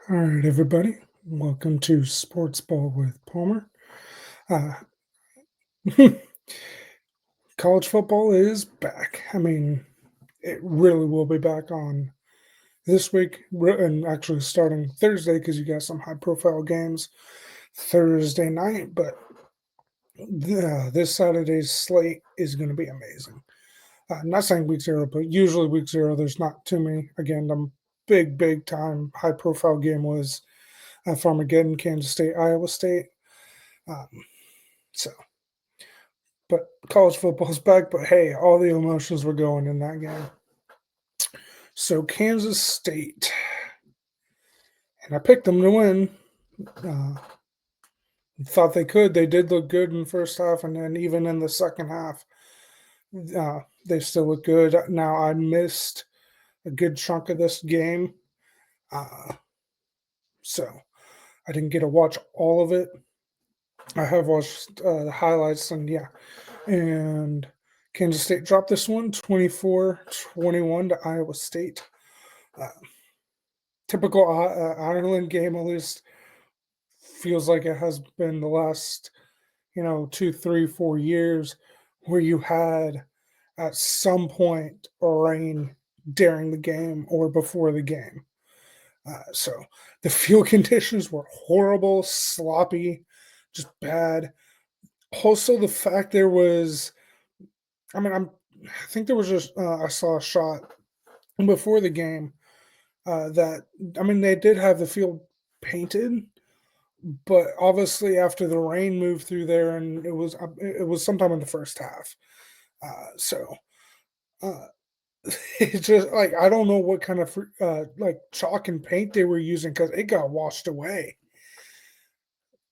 All right, everybody. Welcome to Sports Ball with Palmer. Uh, College football is back. I mean, it really will be back on this week and actually starting Thursday because you got some high profile games Thursday night. But this Saturday's slate is going to be amazing. Not saying week zero, but usually week zero, there's not too many. Again, the big time high profile game was Farmagedon, Kansas State, Iowa State. Um, so But college football's back, but hey, all the emotions were going in that game. So Kansas State, and I picked them to win. Uh, Thought they could. They did look good in the first half, and then even in the second half, they still look good. Now I missed a good chunk of this game, uh, so I didn't get to watch all of it. I have watched the highlights, and yeah, and Kansas State dropped this one 24-21 to Iowa State. Uh, Typical Ireland game, at least feels like it has been the last, 2, 3, 4 years, where you had at some point rain during the game or before the game. So the field conditions were horrible, sloppy, just bad. Also, the fact there was, I mean, I think there was just I saw a shot before the game that I mean they did have the field painted, but obviously after the rain moved through there, and it was sometime in the first half. So uh, it's just like I don't know what kind of like chalk and paint they were using because it got washed away.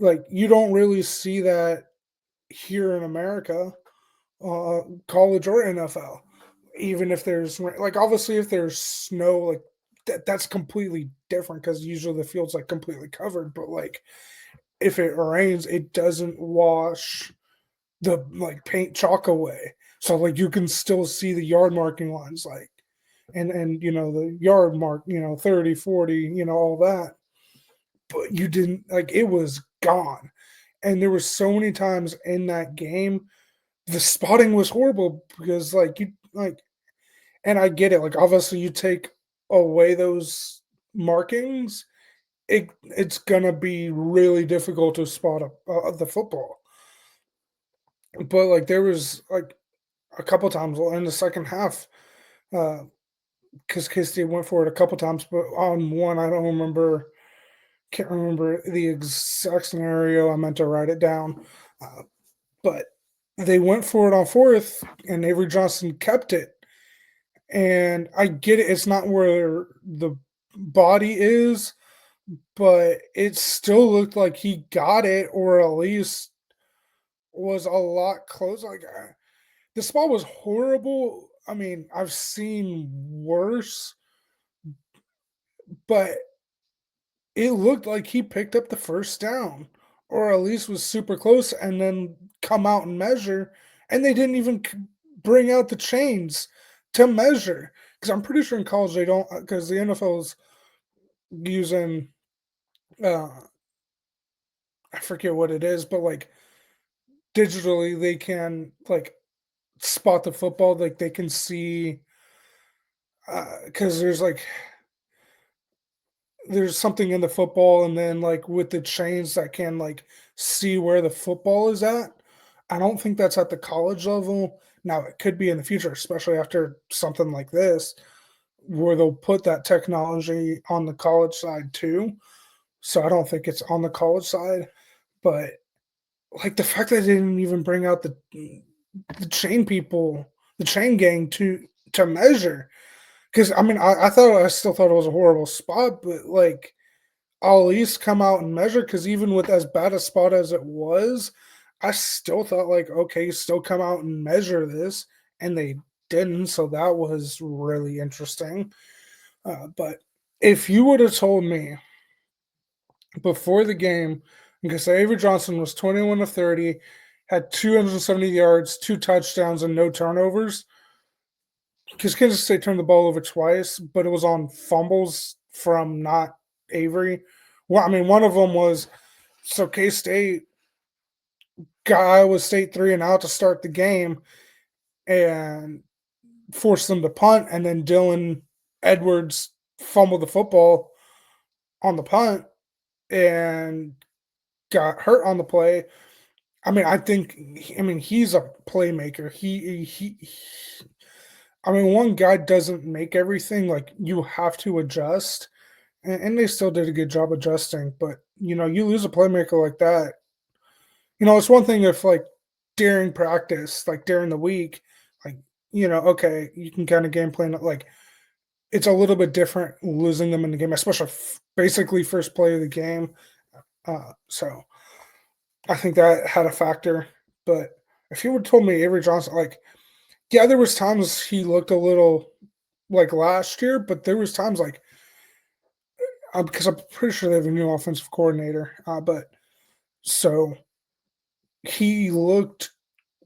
Like you don't really see that here in America, college or NFL. Even if there's like obviously if there's snow, like that's completely different because usually the field's like completely covered. But like if it rains, it doesn't wash the like paint chalk away. So like you can still see the yard marking lines, like and the yard mark, 30, 40, all that. But you didn't like it was gone. And there were so many times in that game, the spotting was horrible because like you like and I get it, like obviously you take away those markings, it's gonna be really difficult to spot the football. But like there was like a couple times in the second half, because K-State went for it a couple times, but on one, I don't remember, can't remember the exact scenario. I meant to write it down, but they went for it on fourth, and Avery Johnson kept it. And I get it; it's not where the body is, but it still looked like he got it, or at least was a lot close. Like the spot was horrible. I mean, I've seen worse, but it looked like he picked up the first down, or at least was super close, and then come out and measure, and they didn't even bring out the chains to measure. Because I'm pretty sure in college they don't, because the NFL is using, uh, I forget what it is, but like digitally they can like spot the football, like they can see, because there's something in the football, and then like with the chains that can like see where the football is at. I don't think that's at the college level. Now it could be in the future, especially after something like this, where they'll put that technology on the college side too. So I don't think it's on the college side, but like the fact that they didn't even bring out the chain people, the chain gang to measure. Because I mean, I still thought it was a horrible spot, but like I'll at least come out and measure because even with as bad a spot as it was, I still thought like, okay, still come out and measure this, and they didn't. So that was really interesting. But if you would have told me before the game, because Avery Johnson was 21 of 30, had 270 yards, 2 touchdowns, and no turnovers, because Kansas State turned the ball over twice, but it was on fumbles from not Avery. Well, I mean, one of them was so K State got Iowa State 3-and-out to start the game and forced them to punt, and then Dylan Edwards fumbled the football on the punt and got hurt on the play. I mean, he's a playmaker. I mean, one guy doesn't make everything. Like, you have to adjust, and they still did a good job adjusting. But you lose a playmaker like that. It's one thing if like during practice, like during the week, like okay, you can kind of game plan it. Like, it's a little bit different losing them in the game, especially basically first play of the game. So I think that had a factor. But if you would told me Avery Johnson, like, yeah, there was times he looked a little like last year, but there was times like because I'm pretty sure they have a new offensive coordinator. But so he looked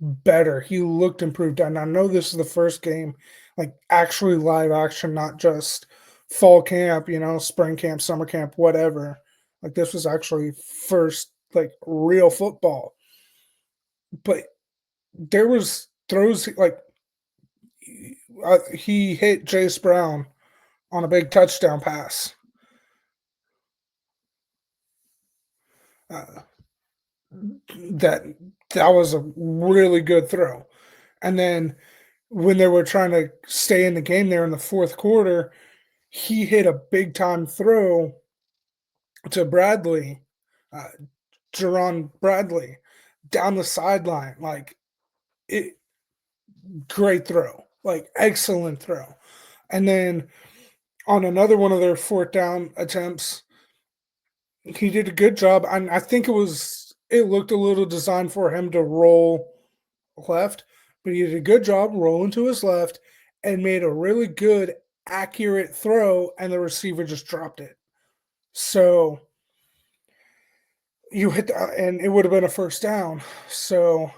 better. He looked improved. And I know this is the first game, like actually live action, not just fall camp, spring camp, summer camp, whatever. Like, this was actually first like real football. But there was throws like he hit Jace Brown on a big touchdown pass. Uh, that that was a really good throw. And then when they were trying to stay in the game there in the fourth quarter, he hit a big time throw to Bradley, uh, Jerron Bradley, down the sideline. Like, it, great throw, like excellent throw. And then on another one of their fourth down attempts, he did a good job. And I think it looked a little designed for him to roll left, but he did a good job rolling to his left and made a really good, accurate throw, and the receiver just dropped it. So you hit and it would have been a first down. So,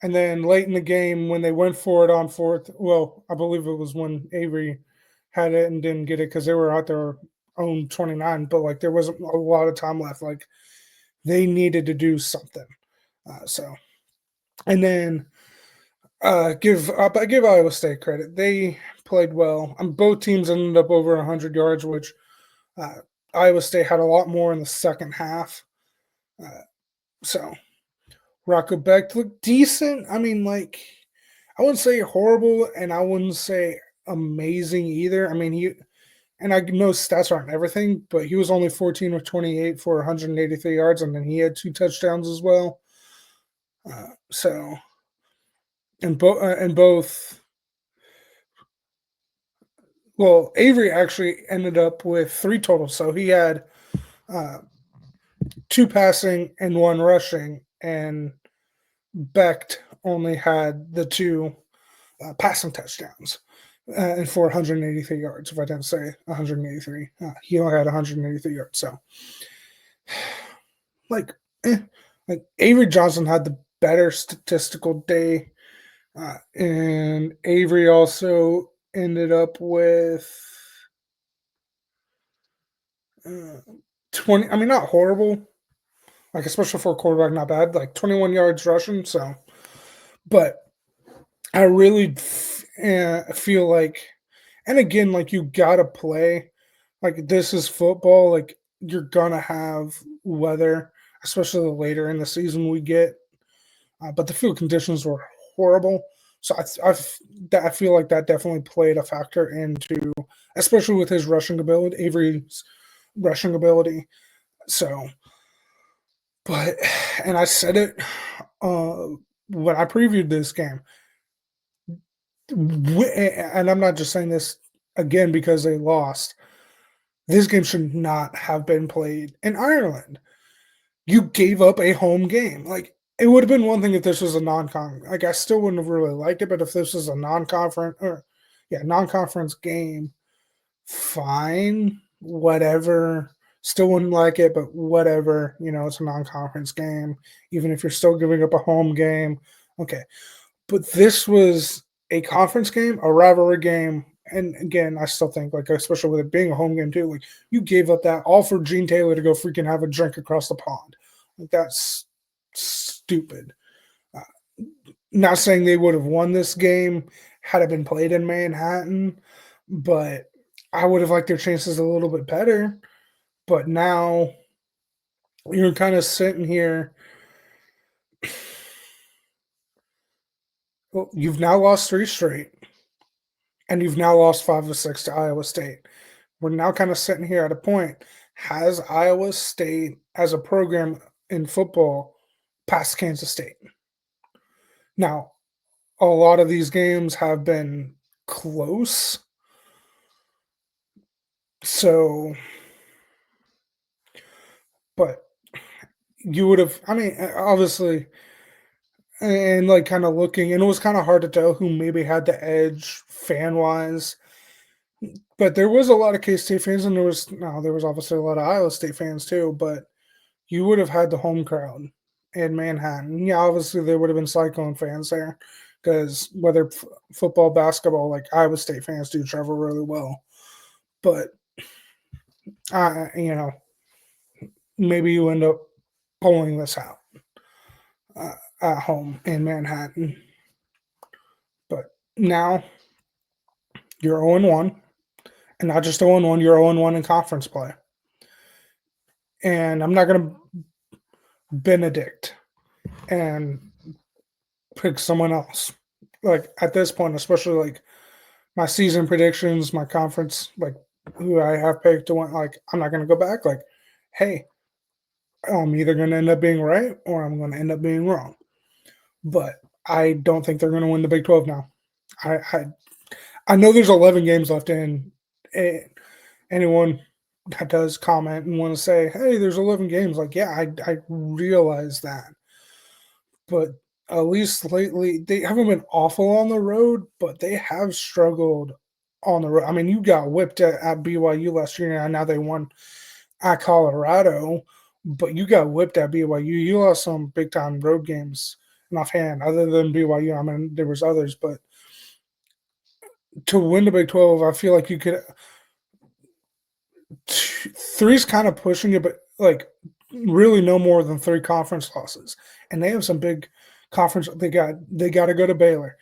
and then late in the game when they went for it on fourth, well, I believe it was when Avery had it and didn't get it because they were out their own 29, but like there wasn't a lot of time left. Like, they needed to do something. And then I give Iowa State credit. They played well. Both teams ended up over 100 yards, which Iowa State had a lot more in the second half. So Rocco Beck looked decent. I mean, like, I wouldn't say horrible, and I wouldn't say amazing either. I mean, and I know stats aren't everything, but he was only 14 of 28 for 183 yards, and then he had 2 touchdowns as well. So, and both. Well, Avery actually ended up with 3 total, so he had 2 passing and 1 rushing, and Becht only had the 2 passing touchdowns and for 183 yards. If I didn't say 183, he only had 183 yards. So, like Avery Johnson had the better statistical day, and Avery also ended up with 20. I mean, not horrible, like especially for a quarterback, not bad. Like 21 yards rushing. So, but I really feel like, and again, like you gotta play. Like, this is football. Like, you're gonna have weather, especially the later in the season we get. But the field conditions were horrible. So I feel like that definitely played a factor into, especially with his rushing ability, Avery's rushing ability. So, but, and I said it when I previewed this game, and I'm not just saying this again because they lost. This game should not have been played in Ireland. You gave up a home game. Like, it would have been one thing if this was a non-con. Like, I still wouldn't have really liked it, but if this was a non-conference game, fine, whatever. Still wouldn't like it, but whatever. It's a non-conference game. Even if you're still giving up a home game, okay. But this was a conference game, a rivalry game, And again, I still think, like, especially with it being a home game too, like, you gave up that all for Gene Taylor to go freaking have a drink across the pond. Like, that's stupid. Uh, Not saying they would have won this game had it been played in Manhattan, but I would have liked their chances a little bit better. But now you're kind of sitting here. Well, you've now lost three straight, and you've now lost 5 of 6 to Iowa State. We're now kind of sitting here at a point. Has Iowa State as a program in football passed Kansas State? Now, a lot of these games have been close. So, but you would have, I mean, obviously, and like kind of looking, and it was kind of hard to tell who maybe had the edge fan wise. But there was a lot of K State fans, and there was obviously a lot of Iowa State fans too. But you would have had the home crowd in Manhattan. Yeah, obviously there would have been Cyclone fans there because whether football, basketball, like Iowa State fans do travel really well. But you know, maybe you end up pulling this out at home in Manhattan. But now you're 0-1, and not just 0-1, you're 0-1 in conference play. And I'm not going to Benedict and pick someone else. Like at this point, especially like my season predictions, my conference, like who I have picked to win, like I'm not going to go back. Like, hey, I'm either going to end up being right or I'm going to end up being wrong. But I don't think they're going to win the Big 12 now. I I know there's 11 games left in. Anyone that does comment and want to say, "Hey, there's 11 games," like, yeah, I realize that, but at least lately they haven't been awful on the road, but they have struggled on the road. I mean, you got whipped at BYU last year, and now they won at Colorado, but you got whipped at BYU. You lost some big time road games. And offhand, other than BYU, I mean, there was others, but to win the Big 12, I feel like you could. Three's kind of pushing it, but like really no more than three conference losses, and they have some big conference. They got to go to Baylor.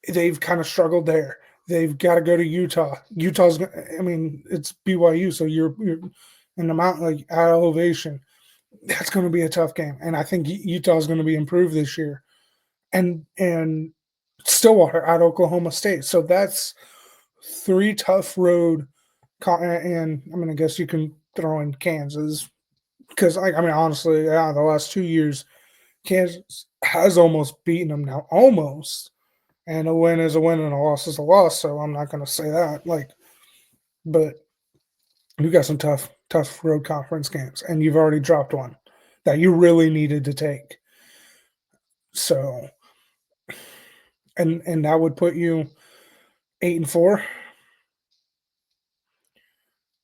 They've kind of struggled there. They've got to go to Utah. I mean, it's BYU, so you're in the mountain, like at elevation. That's going to be a tough game, and I think Utah is going to be improved this year. And Stillwater at Oklahoma State. So that's three tough road. And I mean, I guess you can throw in Kansas because I mean, honestly, yeah, the last 2 years, Kansas has almost beaten them now, almost. And a win is a win and a loss is a loss. So I'm not going to say that. Like, but you got some tough road conference games, and you've already dropped one that you really needed to take. So, and that would put you 8-4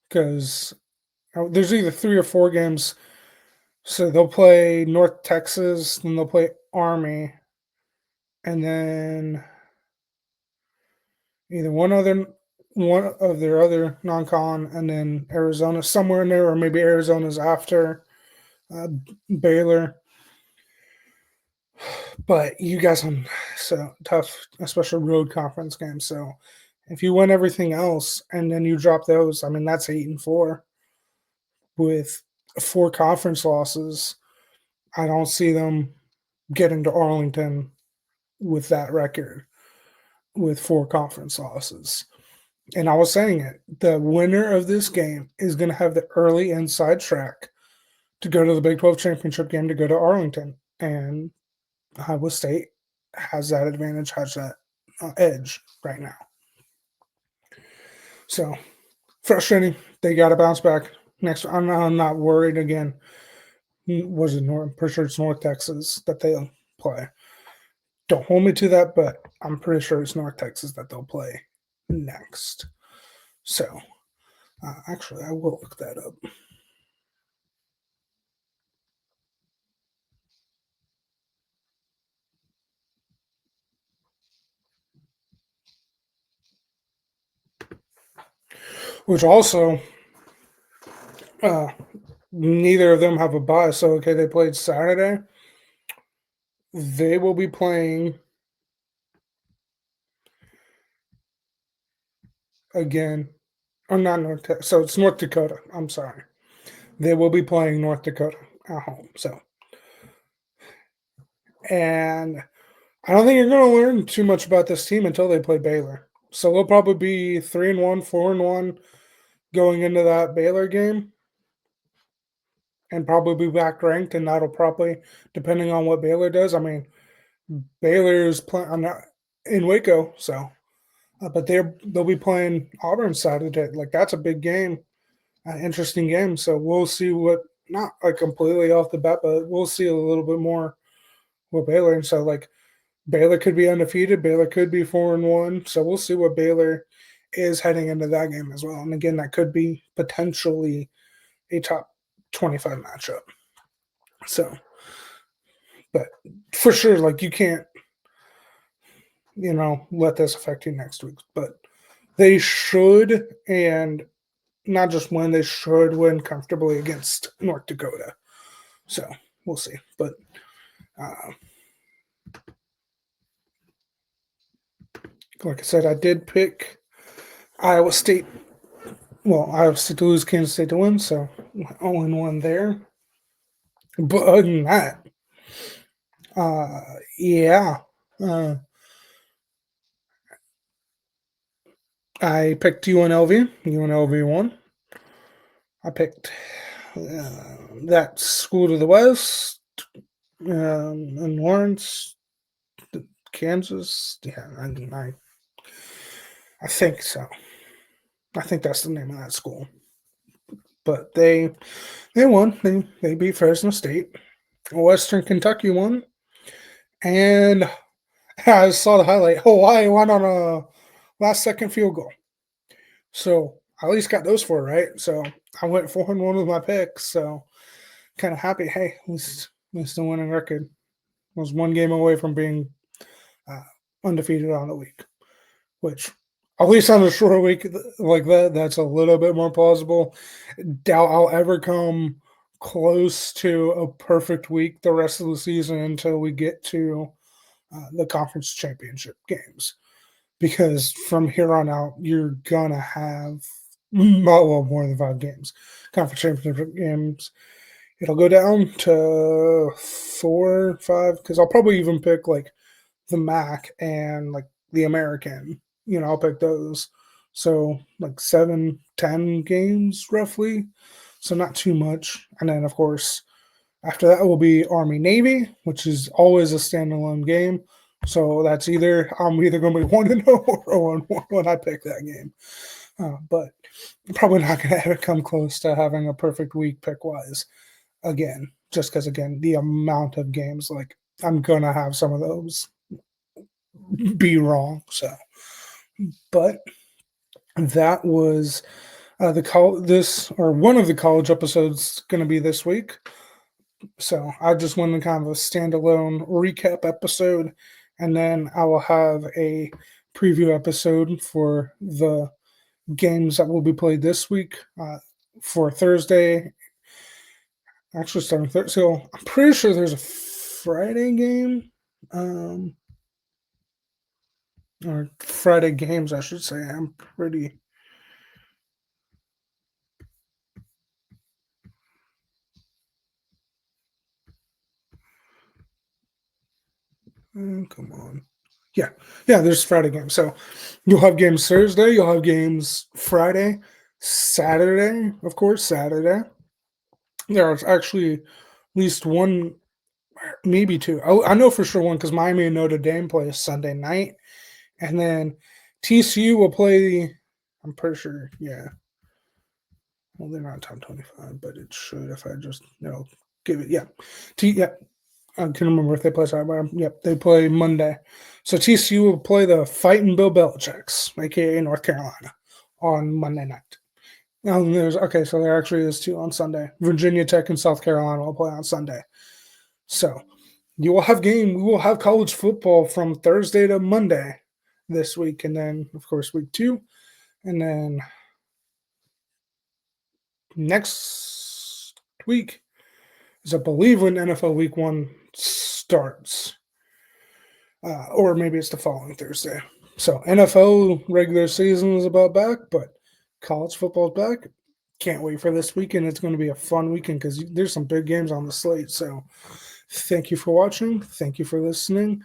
because there's either 3 or 4 games. So they'll play North Texas, then they'll play Army, and then either one of their other non-con, and then Arizona somewhere in there, or maybe Arizona's after uh, Baylor. But you got some so tough, especially road conference games. So if you win everything else and then you drop those, I mean that's 8-4 with 4 conference losses. I don't see them getting to Arlington with that record with 4 conference losses. And I was saying it, the winner of this game is going to have the early inside track to go to the Big 12 championship game to go to Arlington. And Iowa State has that advantage, has that edge right now. So frustrating. They got to bounce back next. I'm not worried again. Was it North? I'm pretty sure it's North Texas that they'll play. Don't hold me to that, but I'm pretty sure it's North Texas that they'll play next. So, actually, I will look that up. which also uh, neither of them have a bye. So okay, they played Saturday. They will be playing again. Oh, not North. So it's North Dakota. I'm sorry. They will be playing North Dakota at home. So, and I don't think you're going to learn too much about this team until they play Baylor. So they'll probably be 3-1, 4-1 going into that Baylor game, and probably be back ranked. And that'll probably, depending on what Baylor does. I mean, Baylor's playing. I'm not in Waco, so but they'll be playing Auburn Saturday. Like that's a big game, interesting game. So we'll see what not like completely off the bat, but we'll see a little bit more with Baylor. And so like Baylor could be undefeated, Baylor could be 4-1. So we'll see what Baylor is heading into that game as well. And again, that could be potentially a top 25 matchup. So, but for sure, like you can't, let this affect you next week. But they should, and not just win, they should win comfortably against North Dakota. So we'll see. But like I said, I did pick Iowa State. Well, Iowa State to lose, Kansas State to win. So 0-1 there. But other than that, yeah. I picked UNLV. UNLV won. I picked that school to the west in Lawrence, Kansas. Yeah, I think so. I think that's the name of that school. But they won. They beat Fresno State. Western Kentucky won. And I saw the highlight. Hawaii won on a last second field goal. So I at least got those four right. So I went 4-1 with my picks. So kind of happy. Hey, at least the winning record was one game away from being undefeated on the week, which at least on a short week like that, that's a little bit more plausible. Doubt I'll ever come close to a perfect week the rest of the season until we get to the conference championship games. Because from here on out, you're going to have more than 5 games. Conference championship games. It'll go down to 4, 5, because I'll probably even pick like the MAC and like the American. I'll pick those. So like 7, 10 games roughly. So not too much. And then of course, after that will be Army Navy, which is always a standalone game. So that's I'm either going to be 1-0 or 0-1 when I pick that game. But I'm probably not going to ever come close to having a perfect week pick wise again, just because again the amount of games, like I'm going to have some of those be wrong. So, but that was one of the college episodes going to be this week. So I just wanted kind of a standalone recap episode, and then I will have a preview episode for the games that will be played this week for Thursday. Actually, starting Thursday. So I'm pretty sure there's a Friday game. Or Friday games, I should say. I'm pretty. Come on. Yeah. There's Friday games. So you'll have games Thursday. You'll have games Friday, Saturday. Of course, Saturday. There's actually at least one, maybe two. I know for sure one because Miami and Notre Dame play Sunday night, and then TCU will play. I'm pretty sure. Yeah. Well, they're not top 25, but it should if I just give it. Yeah. I can remember if they play Saturday. Yep, they play Monday. So TCU will play the Fighting Bill Belichick's, aka North Carolina, on Monday night. So there actually is 2 on Sunday. Virginia Tech and South Carolina will play on Sunday. So we will have college football from Thursday to Monday this week, and then of course week 2, and then next week is, I believe, when NFL Week 1 starts. Or maybe it's the following Thursday. So NFL regular season is about back, but college football is back. Can't wait for this weekend. It's going to be a fun weekend because there's some big games on the slate. So thank you for watching. Thank you for listening.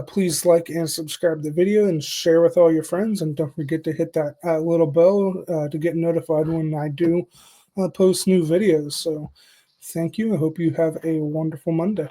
Please like and subscribe the video and share with all your friends. And don't forget to hit that little bell to get notified when I do post new videos. So thank you. I hope you have a wonderful Monday.